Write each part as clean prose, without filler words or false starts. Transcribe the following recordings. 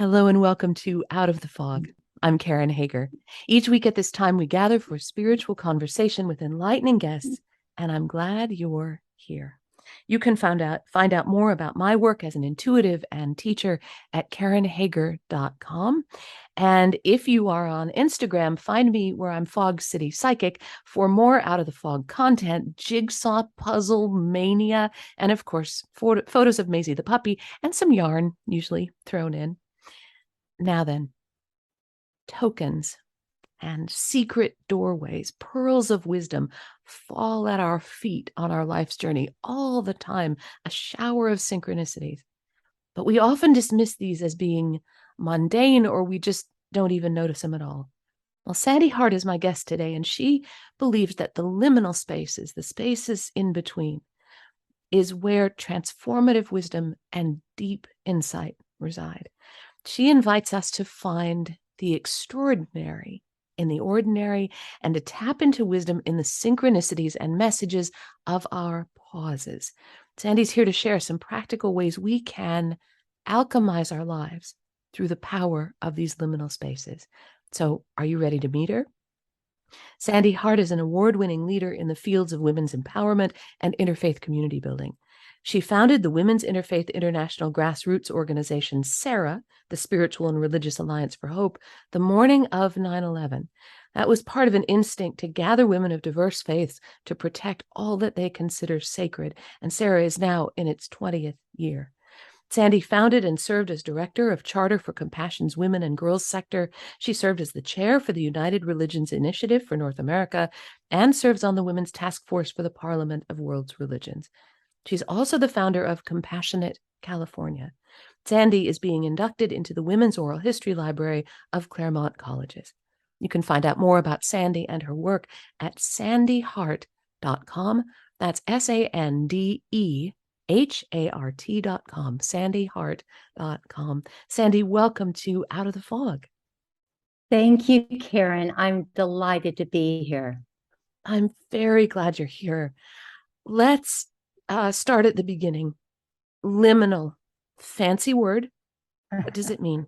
Hello and welcome to Out of the Fog. I'm Karen Hager. Each week at this time, we gather for spiritual conversation with enlightening guests, and I'm glad you're here. You can find out more about my work as an intuitive and teacher at karenhager.com. And if you are on Instagram, find me where I'm Fog City Psychic for more Out of the Fog content, jigsaw puzzle mania, and of course, photos of Maisie the puppy and some yarn usually thrown in. Now then, tokens and secret doorways, pearls of wisdom fall at our feet on our life's journey all the time, a shower of synchronicities. But we often dismiss these as being mundane, or we just don't even notice them at all. Well, Sande Hart is my guest today, and she believes that the liminal spaces, the spaces in between, is where transformative wisdom and deep insight reside. She invites us to find the extraordinary in the ordinary and to tap into wisdom in the synchronicities and messages of our pauses. Sande's here to share some practical ways we can alchemize our lives through the power of these liminal spaces. So, are you ready to meet her? Sande Hart is an award-winning leader in the fields of women's empowerment and interfaith community building. She founded the Women's Interfaith International Grassroots organization, S.A.R.A.H, the Spiritual and Religious Alliance for Hope, the morning of 9/11. That was part of an instinct to gather women of diverse faiths to protect all that they consider sacred, and S.A.R.A.H is now in its 20th year. Sande founded and served as director of Charter for Compassion's Women and Girls sector. She served as the chair for the United Religions Initiative for North America and serves on the Women's Task Force for the Parliament of World's Religions. She's also the founder of Compassionate California. Sande is being inducted into the Women's Oral History Library of Claremont colleges. You can find out more about Sande and her work at sandehart.com. That's SANDEHART.com, sandehart.com. Sande, welcome to Out of the Fog. Thank you, Karen. I'm delighted to be here. I'm very glad you're here. Let's start at the beginning. Liminal, fancy word. What does it mean?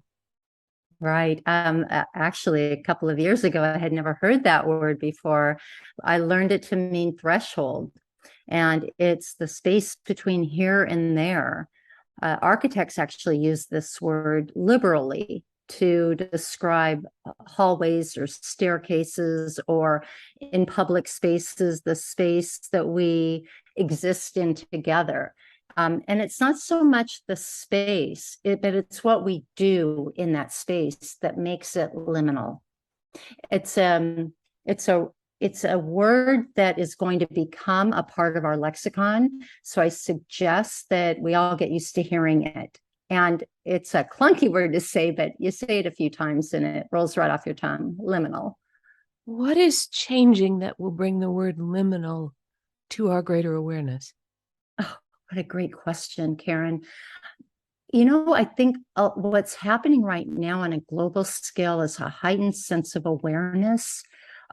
Right. Actually, a couple of years ago, I had never heard that word before. I learned it to mean threshold, and it's the space between here and there. Architects actually use this word liberally to describe hallways or staircases, or in public spaces, the space that we exist in together. And it's not so much the space, but it's what we do in that space that makes it liminal. It's a word that is going to become a part of our lexicon. So I suggest that we all get used to hearing it. And it's a clunky word to say, but you say it a few times and it rolls right off your tongue. Liminal. What is changing that will bring the word liminal to our greater awareness? Oh, what a great question, Karen. I think what's happening right now on a global scale is a heightened sense of awareness.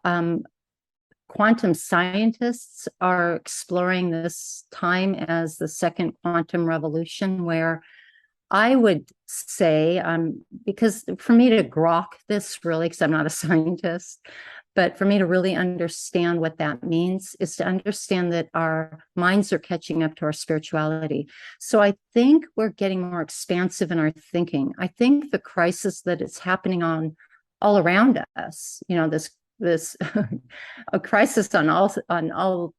Quantum scientists are exploring this time as the second quantum revolution, where I would say, because for me to grok this really, because I'm not a scientist, but for me to really understand what that means is to understand that our minds are catching up to our spirituality. So I think we're getting more expansive in our thinking. I think the crisis that is happening all around us, this a crisis on all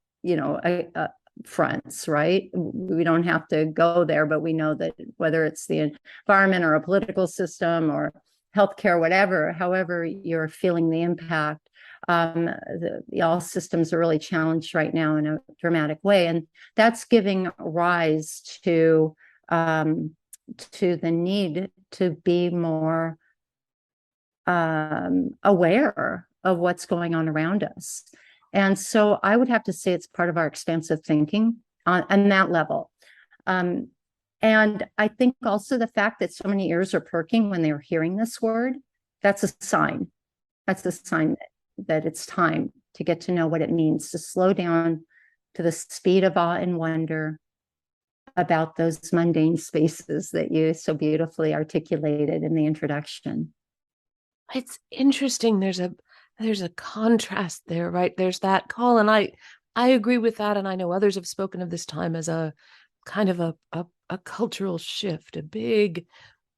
fronts, right? We don't have to go there, but we know that whether it's the environment or a political system or healthcare, however you're feeling the impact, all systems are really challenged right now in a dramatic way, and that's giving rise to the need to be more aware of what's going on around us. And so I would have to say it's part of our expansive thinking on that level. And I think also the fact that so many ears are perking when they're hearing this word, that's a sign. That's a sign that it's time to get to know what it means to slow down to the speed of awe and wonder, about those mundane spaces that you so beautifully articulated in the introduction. It's interesting. There's a contrast there, right? There's that call, and I agree with that, and I know others have spoken of this time as a kind of a cultural shift, a big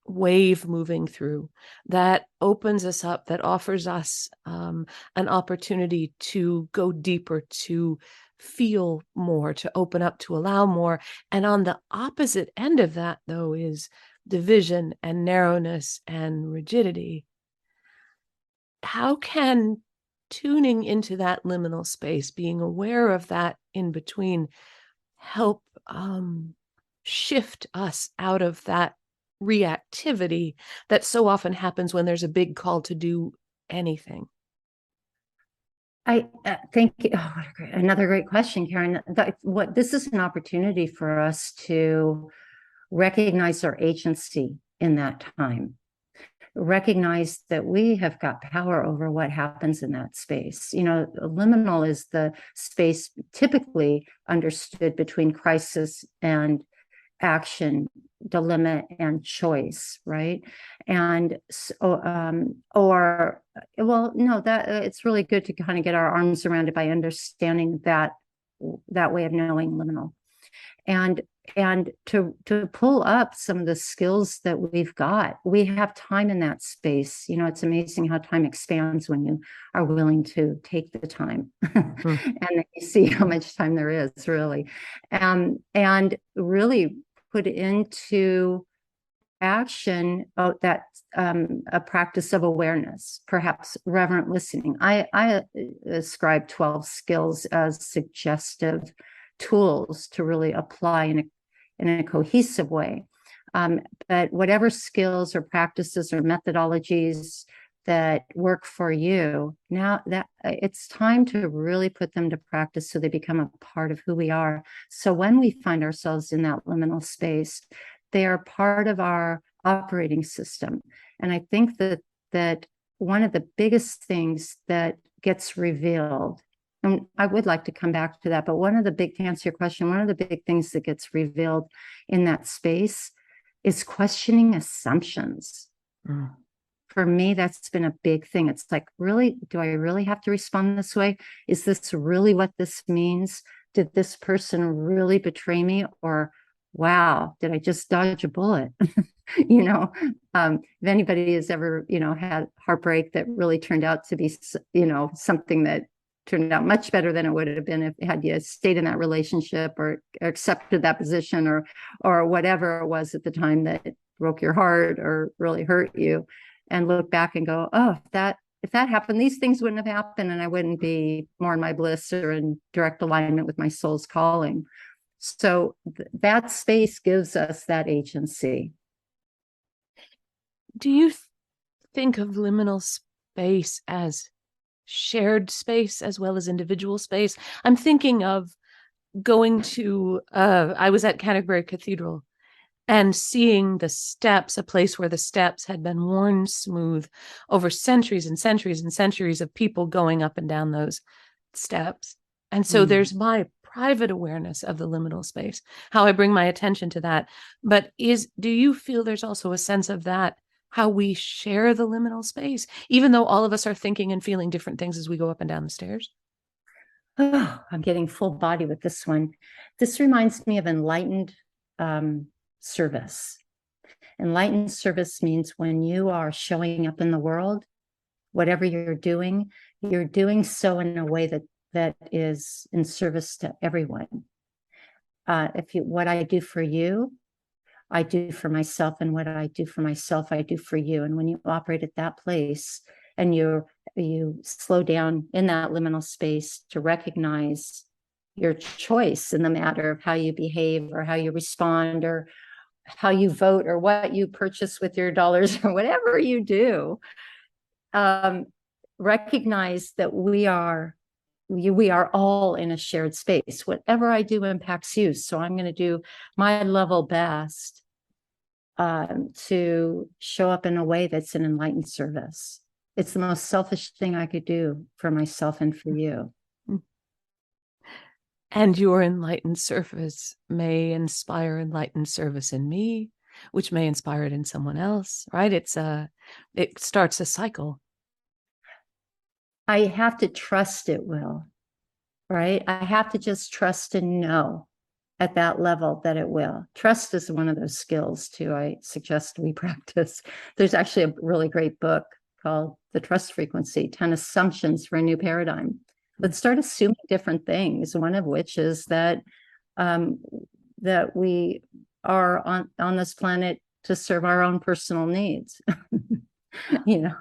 wave moving through that opens us up, that offers us an opportunity to go deeper, to feel more, to open up, to allow more. And on the opposite end of that, though, is division and narrowness and rigidity. How can tuning into that liminal space, being aware of that in between, help shift us out of that reactivity that so often happens when there's a big call to do anything? I think another great question, Karen. This is an opportunity for us to recognize our agency in that time. Recognize that we have got power over what happens in that space. You know, liminal is the space typically understood between crisis and action, dilemma and choice, right? And it's really good to kind of get our arms around it by understanding that way of knowing liminal, and to pull up some of the skills that we've got. We have time in that space. You know, it's amazing how time expands when you are willing to take the time. And then you see how much time there is, really. And really put into action that a practice of awareness, perhaps reverent listening. I ascribe 12 skills as suggestive tools to really apply in a cohesive way. But whatever skills or practices or methodologies that work for you, now that it's time to really put them to practice so they become a part of who we are. So when we find ourselves in that liminal space, they are part of our operating system. And I think that one of the biggest things that gets revealed, and I would like to come back to that, but to answer your question, one of the big things that gets revealed in that space is questioning assumptions. For me, that's been a big thing. It's like, really, do I really have to respond this way? Is this really what this means? Did this person really betray me? Or, wow, did I just dodge a bullet? If anybody has ever, had heartbreak that really turned out to be, something that turned out much better than it would have been if had you stayed in that relationship or accepted that position or whatever it was at the time that broke your heart or really hurt you, and look back and go, oh, if that happened, these things wouldn't have happened, and I wouldn't be more in my bliss or in direct alignment with my soul's calling. So that space gives us that agency. Do you think of liminal space as shared space as well as individual space? I'm thinking of going to, I was at Canterbury Cathedral and seeing the steps, a place where the steps had been worn smooth over centuries and centuries and centuries of people going up and down those steps. And so there's my private awareness of the liminal space, how I bring my attention to that. But do you feel there's also a sense of that, how we share the liminal space, even though all of us are thinking and feeling different things as we go up and down the stairs? Oh, I'm getting full body with this one. This reminds me of enlightened service. Enlightened service means when you are showing up in the world, whatever you're doing so in a way that is in service to everyone. What I do for you, I do for myself, and what I do for myself, I do for you. And when you operate at that place and you slow down in that liminal space to recognize your choice in the matter of how you behave or how you respond or how you vote or what you purchase with your dollars or whatever you do, recognize that we are all in a shared space. Whatever I do impacts you. So I'm going to do my level best to show up in a way that's an enlightened service. It's the most selfish thing I could do for myself and for you. And your enlightened service may inspire enlightened service in me, which may inspire it in someone else, right? It starts a cycle. I have to trust it will, right? I have to just trust and know at that level that it will. Trust is one of those skills too. I suggest we practice. There's actually a really great book called The Trust Frequency, 10 Assumptions for a New Paradigm. Let's start assuming different things, one of which is that that we are on this planet to serve our own personal needs, you know,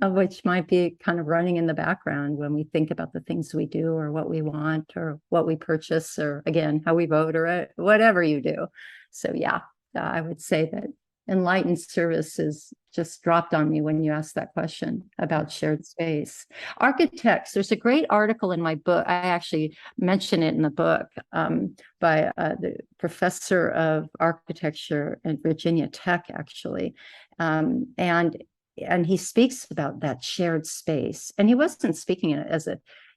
which might be kind of running in the background when we think about the things we do or what we want or what we purchase or, again, how we vote or whatever you do. So yeah, I would say that enlightened service is just dropped on me when you asked that question about shared space. Architects, there's a great article in my book. I actually mention it in the book by the professor of architecture at Virginia Tech, actually. And he speaks about that shared space. And he wasn't speaking it as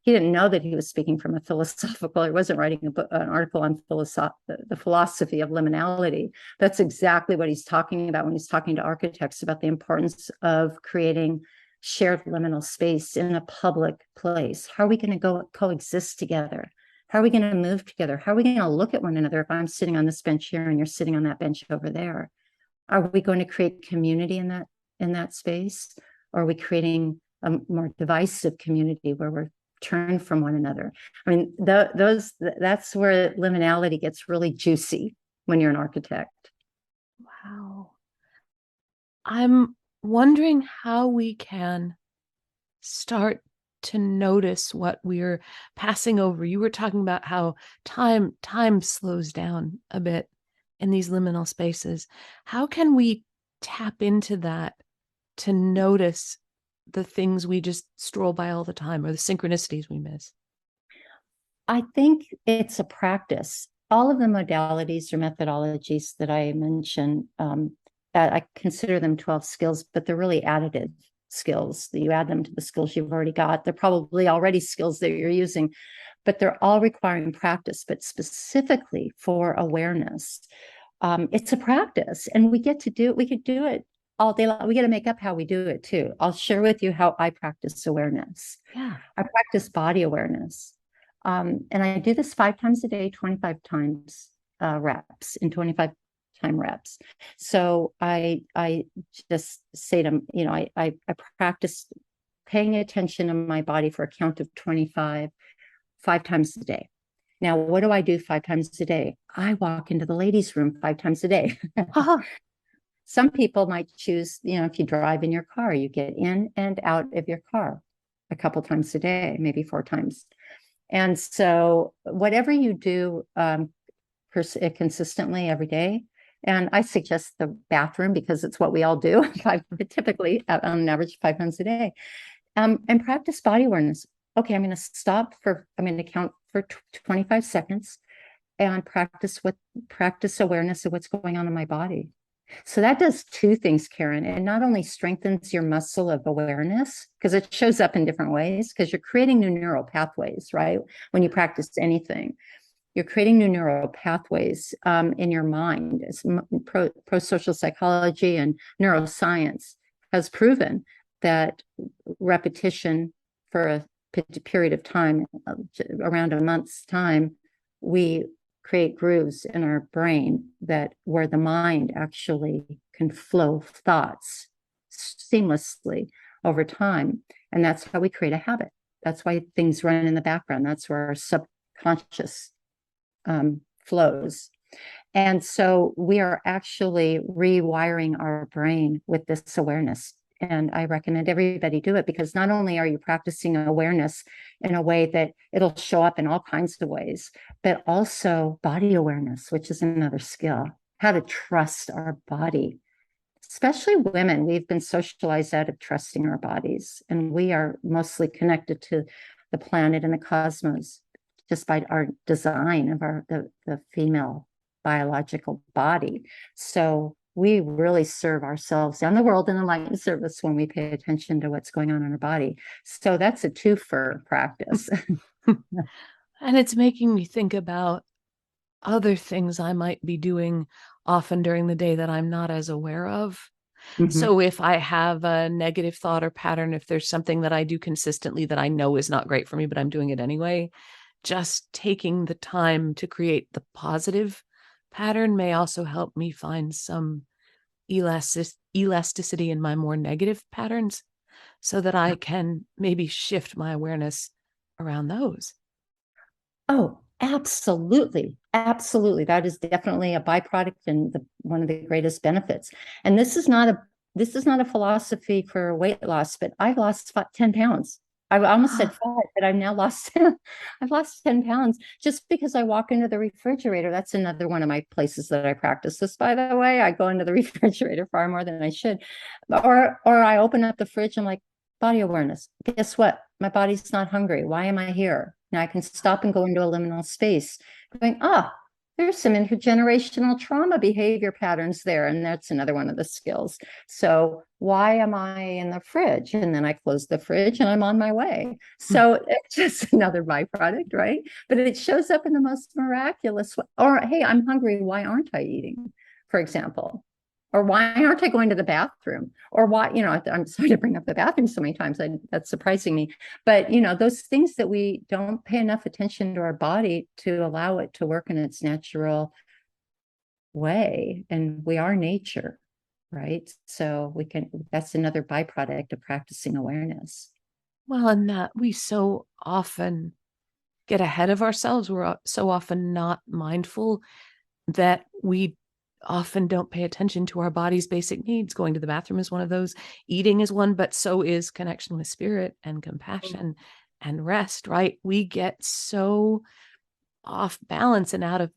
he didn't know that he was speaking from a philosophical, he wasn't writing an article on the philosophy of liminality. That's exactly what he's talking about when he's talking to architects about the importance of creating shared liminal space in a public place. How are we going to go coexist together? How are we going to move together? How are we going to look at one another if I'm sitting on this bench here and you're sitting on that bench over there? Are we going to create community in that space? Or are we creating a more divisive community where we're turned from one another? I mean, that's where liminality gets really juicy when you're an architect. Wow. I'm wondering how we can start to notice what we're passing over. You were talking about how time slows down a bit in these liminal spaces. How can we tap into that to notice the things we just stroll by all the time or the synchronicities we miss? I think it's a practice. All of the modalities or methodologies that I mentioned, that I consider them 12 skills, but they're really additive skills. That you add them to the skills you've already got. They're probably already skills that you're using, but they're all requiring practice. But specifically for awareness, it's a practice, and we could do it all day long. We got to make up how we do it too. I'll share with you how I practice awareness. Yeah. I practice body awareness. And I do this 5 times a day, 25 times reps in 25 time reps. So I just say to, I practice paying attention to my body for a count of 25, 5 times a day. Now, what do I do 5 times a day? I walk into the ladies' room 5 times a day. Some people might choose, if you drive in your car, you get in and out of your car a couple times a day, maybe 4 times. And so whatever you do consistently every day, and I suggest the bathroom because it's what we all do, typically on an average 5 times a day, and practice body awareness. Okay, I'm going to count for 25 seconds and practice awareness of what's going on in my body. So that does 2 things, Karen. It not only strengthens your muscle of awareness, because it shows up in different ways, because you're creating new neural pathways, right? When you practice anything, you're creating new neural pathways in your mind. Pro-social psychology and neuroscience has proven that repetition for a period of time, around a month's time, we create grooves in our brain where the mind actually can flow thoughts seamlessly over time. And that's how we create a habit. That's why things run in the background. That's where our subconscious flows. And so we are actually rewiring our brain with this awareness. And I recommend everybody do it, because not only are you practicing awareness in a way that it'll show up in all kinds of ways, but also body awareness, which is another skill, how to trust our body. Especially women, we've been socialized out of trusting our bodies, and we are mostly connected to the planet and the cosmos just by our design of the female biological body. So we really serve ourselves and the world in enlightened service when we pay attention to what's going on in our body. So that's a twofer practice. And it's making me think about other things I might be doing often during the day that I'm not as aware of. So if I have a negative thought or pattern, if there's something that I do consistently that I know is not great for me, but I'm doing it anyway, just taking the time to create the positive pattern may also help me find some elasticity in my more negative patterns so that I can maybe shift my awareness around those. Oh, absolutely. Absolutely. That is definitely a byproduct and one of the greatest benefits. And this is not a philosophy for weight loss, but I've lost 10 pounds. I almost said 5, but I've now lost I've lost 10 pounds just because I walk into the refrigerator. That's another one of my places that I practice this, by the way. I go into the refrigerator far more than I should. Or I open up the fridge, I'm like, body awareness. Guess what? My body's not hungry. Why am I here? Now I can stop and go into a liminal space, going, there's some intergenerational trauma behavior patterns there. And that's another one of the skills. So why am I in the fridge? And then I close the fridge and I'm on my way. So it's just another byproduct, right? But it shows up in the most miraculous way. Or, hey, I'm hungry. Why aren't I eating, for example? Or why aren't I going to the bathroom? Or why, I'm sorry to bring up the bathroom so many times. That's surprising me. But, those things that we don't pay enough attention to our body to allow it to work in its natural way. And we are nature, right? So that's another byproduct of practicing awareness. Well, and that we so often get ahead of ourselves. We're so often not mindful that we often don't pay attention to our body's basic needs. Going to the bathroom is one of those, eating is one, but so is connection with spirit and compassion and rest, right? We get so off balance and out of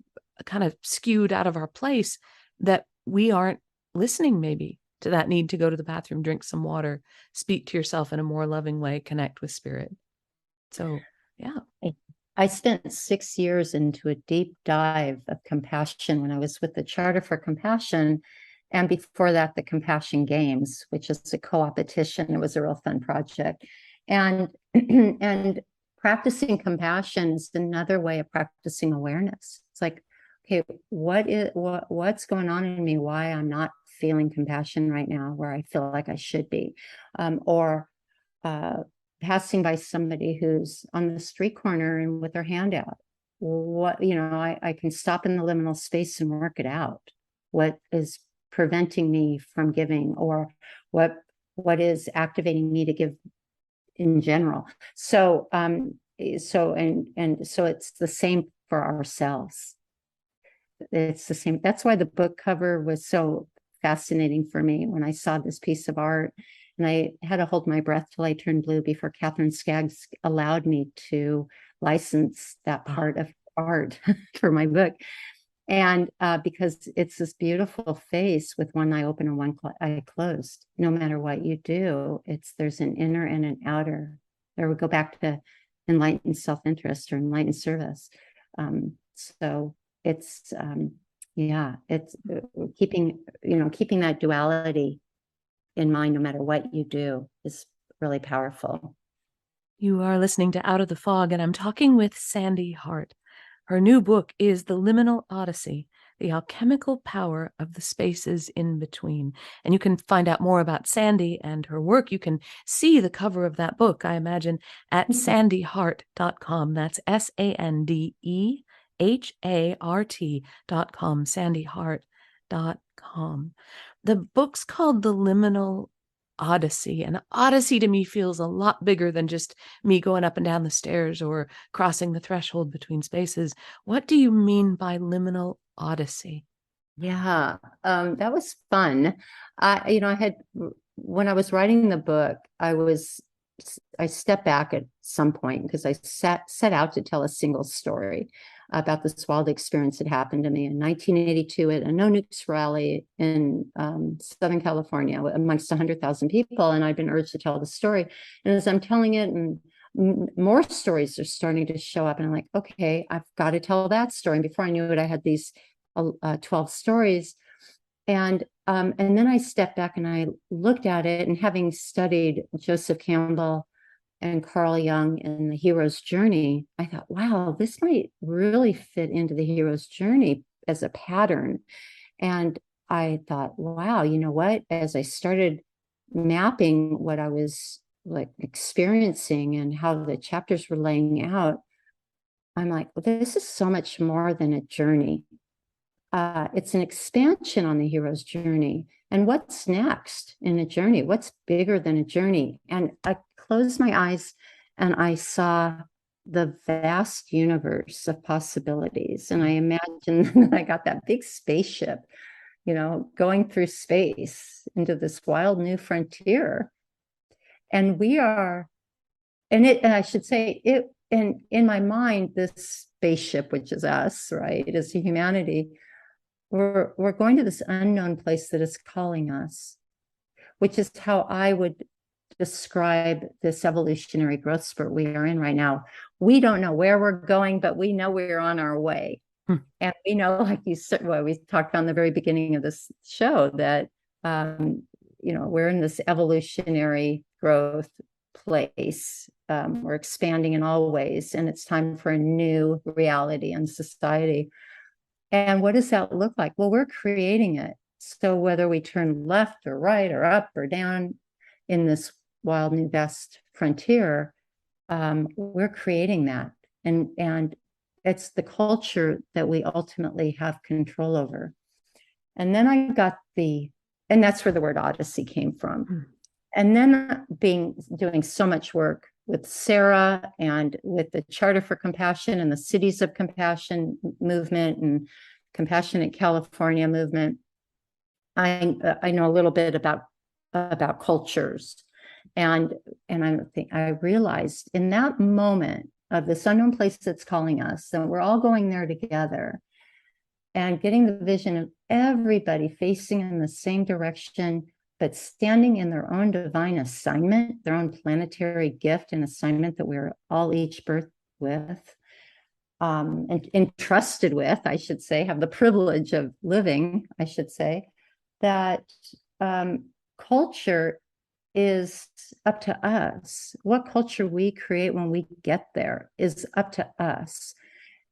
kind of skewed out of our place that we aren't listening maybe to that need to go to the bathroom, drink some water, speak to yourself in a more loving way, connect with spirit. So, yeah. I spent 6 years into a deep dive of compassion when I was with the Charter for Compassion. And before that, the Compassion Games, which is a co-opetition. It was a real fun project. And, and practicing compassion is another way of practicing awareness. It's like, okay, what's going on in me? Why I'm not feeling compassion right now, where I feel like I should be, or passing by somebody who's on the street corner and with their hand out. I can stop in the liminal space and work it out. What is preventing me from giving, or what is activating me to give in general? So so it's the same for ourselves. It's the same. That's why the book cover was so fascinating for me when I saw this piece of art. And I had to hold my breath till I turned blue before Catherine Skaggs allowed me to license that part of art for my book. And because it's this beautiful face with one eye open and one eye closed. No matter what you do, there's an inner and an outer. There we go back to enlightened self-interest or enlightened service. So it's it's keeping that duality in mind, no matter what you do, is really powerful. You are listening to Out of the Fog, and I'm talking with Sande Hart. Her new book is The Liminal Odyssey, The Alchemical Power of the Spaces in Between. And you can find out more about Sande and her work. You can see the cover of that book, I imagine, at sandehart.com. That's SANDEHART.com, sandehart.com. The book's called The Liminal Odyssey, and Odyssey to me feels a lot bigger than just me going up and down the stairs or crossing the threshold between spaces. What do you mean by liminal odyssey? Yeah, that was fun. When I was writing the book, I stepped back at some point because I set out to tell a single story about this wild experience that happened to me in 1982 at a no nukes rally in Southern California amongst 100,000 people. And I'd been urged to tell the story. And as I'm telling it, and more stories are starting to show up, and I'm like, okay, I've got to tell that story. And before I knew it, I had these 12 stories. And then I stepped back and I looked at it, and having studied Joseph Campbell and Carl Jung in the hero's journey, I thought, wow, this might really fit into the hero's journey as a pattern. And I thought, wow, you know what? As I started mapping what I was like experiencing and how the chapters were laying out, I'm like, well, this is so much more than a journey. It's an expansion on the hero's journey. And what's next in a journey? What's bigger than a journey? And I closed my eyes and I saw the vast universe of possibilities. And I imagined that I got that big spaceship, going through space into this wild new frontier. And we are, and I should say it, and in my mind, this spaceship, which is us, right, as humanity, we're going to this unknown place that is calling us, which is how I would describe this evolutionary growth spurt we are in right now. We don't know where we're going, but we know we're on our way. And we know, like you said, we talked on the very beginning of this show, that we're in this evolutionary growth place. We're expanding in all ways, and it's time for a new reality and society. And what does that look like? Well, we're creating it. So whether we turn left or right or up or down in this wild new vast frontier, we're creating that. And it's the culture that we ultimately have control over. And then I got and that's where the word Odyssey came from. And then doing so much work with S.A.R.A.H and with the Charter for Compassion and the Cities of Compassion movement and Compassionate California movement, I know a little bit about cultures. And I realized in that moment of this unknown place that's calling us, that we're all going there together, and getting the vision of everybody facing in the same direction, but standing in their own divine assignment, their own planetary gift and assignment that we're all each birthed with, and entrusted with, I should say, have the privilege of living, I should say, that culture is up to us. What culture we create when we get there is up to us.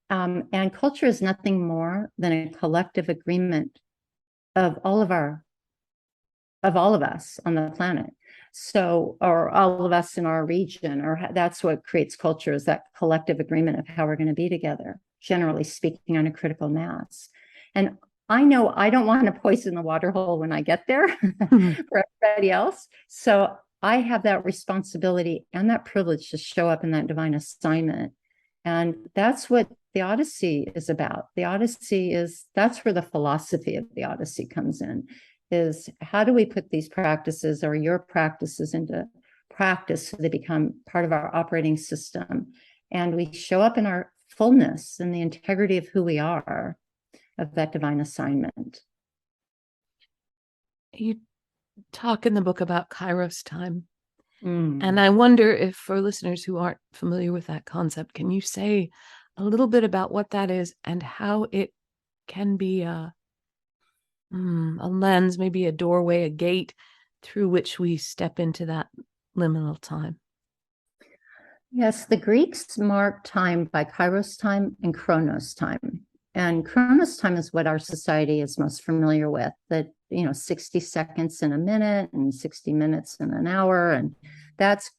And culture is nothing more than a collective agreement of all of us on the planet. So, or all of us in our region, or that's what creates culture, is that collective agreement of how we're going to be together, generally speaking, on a critical mass. And I know I don't want to poison the water hole when I get there for everybody else. So I have that responsibility and that privilege to show up in that divine assignment. And that's what the Odyssey is about. The Odyssey that's where the philosophy of the Odyssey comes in, is how do we put these practices or your practices into practice so they become part of our operating system, and we show up in our fullness and the integrity of who we are, of that divine assignment. You talk in the book about Kairos time. And I wonder if, for listeners who aren't familiar with that concept, can you say a little bit about what that is and how it can be a lens, maybe a doorway, a gate through which we step into that liminal time? Yes, the Greeks mark time by Kairos time and Chronos time. And Chronos time is what our society is most familiar with, that 60 seconds in a minute and 60 minutes in an hour, and that's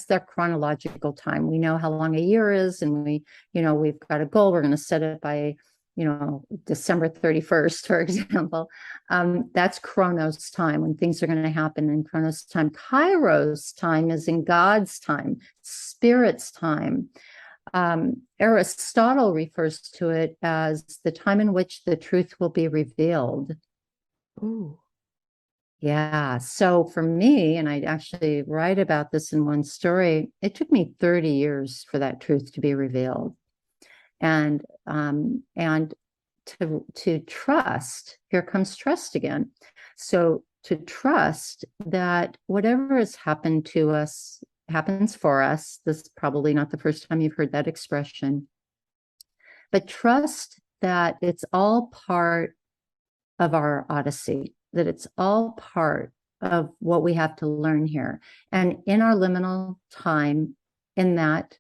their chronological time. We know how long a year is, and we've got a goal. We're going to set it by December 31st, for example. That's Chronos time, when things are going to happen in Chronos time. Kairos time is in God's time, Spirit's time. Aristotle refers to it as the time in which the truth will be revealed. Ooh. Yeah. So for me, and I actually write about this in one story, it took me 30 years for that truth to be revealed. And to trust, here comes trust again. So to trust that whatever has happened to us happens for us. This is probably not the first time you've heard that expression, but trust that it's all part of our Odyssey, that it's all part of what we have to learn here. And in our liminal time, in that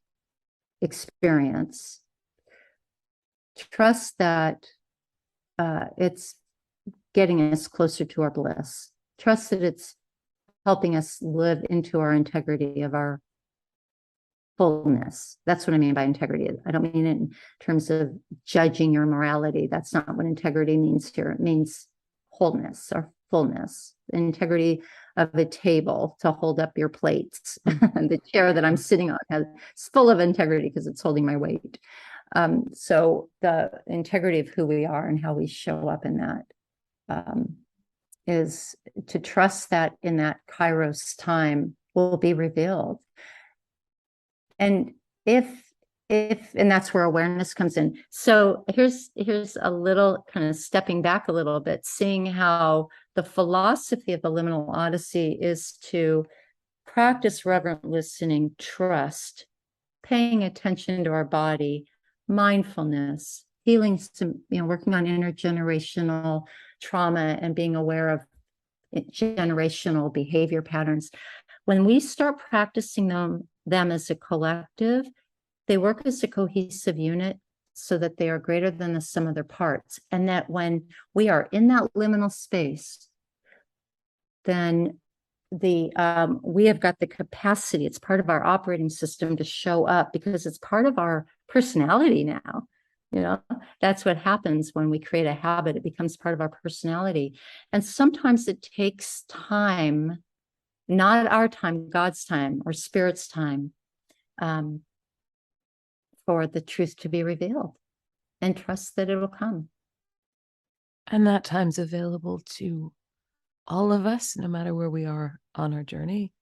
experience, trust that it's getting us closer to our bliss. Trust that it's helping us live into our integrity of our fullness. That's what I mean by integrity. I don't mean it in terms of judging your morality. That's not what integrity means here. It means wholeness or fullness. The integrity of a table to hold up your plates. And the chair that I'm sitting on is full of integrity because it's holding my weight. So the integrity of who we are and how we show up in that is to trust that in that Kairos time will be revealed. And and that's where awareness comes in. So here's a little kind of stepping back a little bit, seeing how the philosophy of the Liminal Odyssey is to practice reverent listening, trust, paying attention to our body, mindfulness, healing, working on intergenerational trauma and being aware of generational behavior patterns. When we start practicing them as a collective, they work as a cohesive unit so that they are greater than the sum of their parts. And that when we are in that liminal space, then we have got the capacity, it's part of our operating system to show up because it's part of our personality now. That's what happens when we create a habit. It becomes part of our personality. And sometimes it takes time, not our time, God's time or Spirit's time, for the truth to be revealed, and trust that it will come. And that time's available to all of us, no matter where we are on our journey.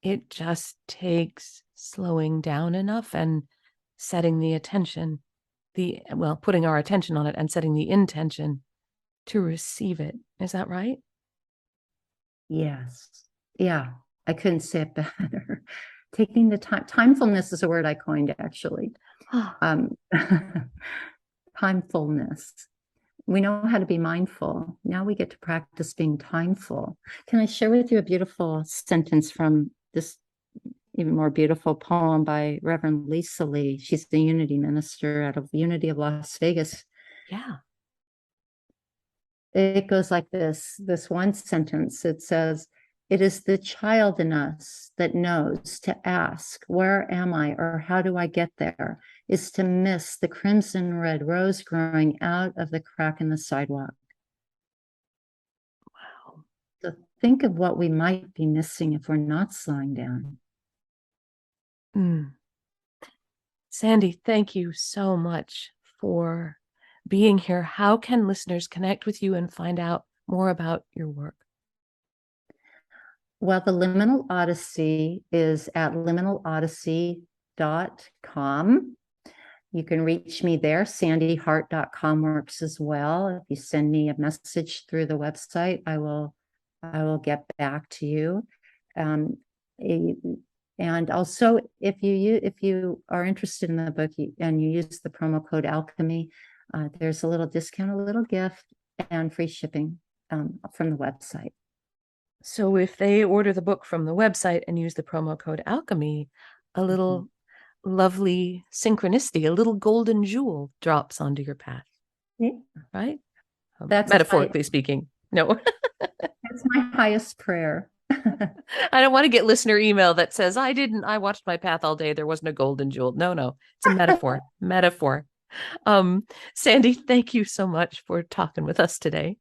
It just takes slowing down enough and setting the attention, putting our attention on it and setting the intention to receive it. Is that right? Yes. Yeah. I couldn't say it better. Taking the time. Timefulness is a word I coined, actually. Timefulness. We know how to be mindful. Now we get to practice being timeful. Can I share with you a beautiful sentence from this even more beautiful poem by Reverend Lisa Lee? She's the Unity Minister out of Unity of Las Vegas. Yeah. It goes like this one sentence. It says, "It is the child in us that knows to ask, where am I, or how do I get there, is to miss the crimson red rose growing out of the crack in the sidewalk." Wow. So think of what we might be missing if we're not slowing down. Sande, thank you so much for being here. How can listeners connect with you and find out more about your work? Well, the Liminal Odyssey is at liminalodyssey.com. You can reach me there. SandeHart.com works as well. If you send me a message through the website, I will get back to you. And also, if you are interested in the book and you use the promo code Alchemy, there's a little discount, a little gift, and free shipping from the website. So if they order the book from the website and use the promo code Alchemy, a little lovely synchronicity, a little golden jewel drops onto your path. Yeah. Right? That's metaphorically speaking. No. That's my highest prayer. I don't want to get listener email that says, I watched my path all day. There wasn't a golden jewel. No. It's a metaphor. Sande, thank you so much for talking with us today.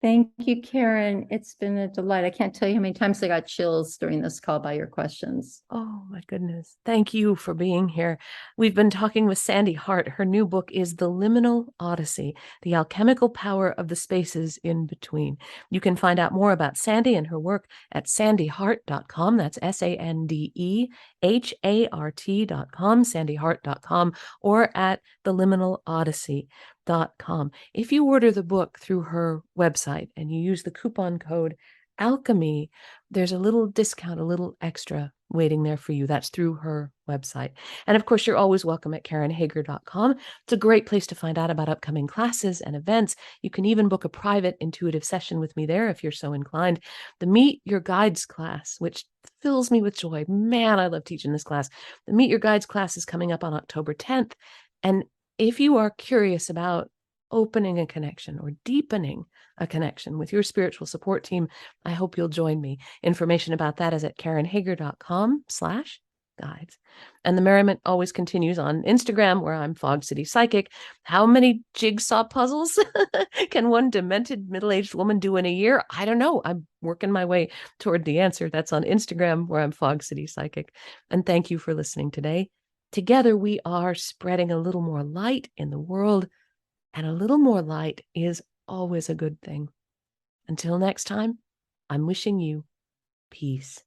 Thank you, Karen. It's been a delight. I can't tell you how many times I got chills during this call by your questions. Oh, my goodness. Thank you for being here. We've been talking with Sande Hart. Her new book is The Liminal Odyssey, The Alchemical Power of the Spaces in Between. You can find out more about Sande and her work at sandehart.com. That's SandeHart.com, sandehart.com, or at theliminalodyssey.com. If you order the book through her website and you use the coupon code alchemy, there's a little discount, a little extra waiting there for you. That's through her website. And of course, you're always welcome at KarenHager.com. It's a great place to find out about upcoming classes and events. You can even book a private intuitive session with me there if you're so inclined. The Meet Your Guides class, which fills me with joy. Man, I love teaching this class. The Meet Your Guides class is coming up on October 10th. And if you are curious about opening a connection or deepening a connection with your spiritual support team, I hope you'll join me. Information about that is at KarenHager.com/guides. And the merriment always continues on Instagram, where I'm Fog City Psychic. How many jigsaw puzzles can one demented middle-aged woman do in a year? I don't know. I'm working my way toward the answer. That's on Instagram, where I'm Fog City Psychic. And thank you for listening today. Together, we are spreading a little more light in the world, and a little more light is always a good thing. Until next time, I'm wishing you peace.